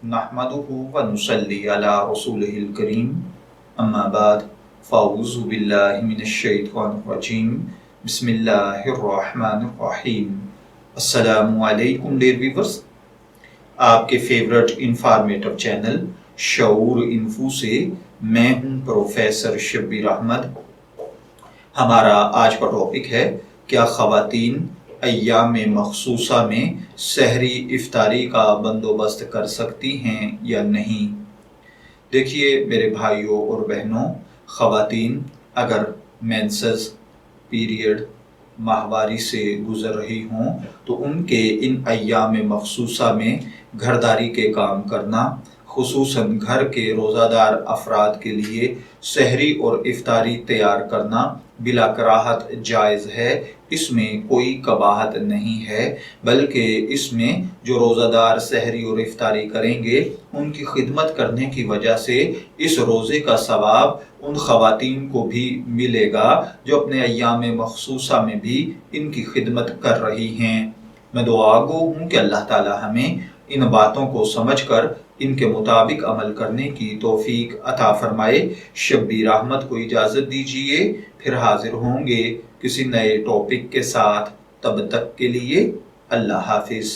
नहमदुहु व नुसल्ली अला रसूलिहिल करीम अम्मा बाद फ़अऊज़ु बिल्लाहि मिनश शैतानिर रजीम बिस्मिल्लाहिर रहमानिर रहीम। अस्सलामु अलैकुम डियर व्यूअर्स, आपके फेवरेट इंफॉर्मेटिव चैनल शऊर इन्फो से मैं हूं प्रोफेसर शब्बीर अहमद। हमारा आज का टॉपिक है, क्या ख़वातीन अय्याम मखसूसा में सहरी इफ्तारी का बंदोबस्त कर सकती हैं या नहीं। देखिए मेरे भाइयों और बहनों, ख़वातीन अगर मेंसेस पीरियड माहवारी से गुज़र रही हों तो उनके इन अय्याम मखसूसा में घरदारी के काम करना, खुसूसन घर के रोज़ादार अफराद के लिए सहरी और इफ्तारी तैयार करना बिला कराहत जायज़ है। इसमें कोई कबाहत नहीं है, बल्कि इसमें जो रोज़ादार सहरी और इफ्तारी करेंगे उनकी खिदमत करने की वजह से इस रोज़े का सवाब उन ख़वातीन को भी मिलेगा जो अपने अय्याम मखसूसा में भी इनकी खिदमत कर रही हैं। मैं दुआ गो हूँ कि अल्लाह ताला हमें इन बातों को समझकर इनके मुताबिक अमल करने की तौफीक अता फरमाए। शब्बीर अहमद को इजाज़त दीजिए, फिर हाजिर होंगे किसी नए टॉपिक के साथ। तब तक के लिए अल्लाह हाफिज़।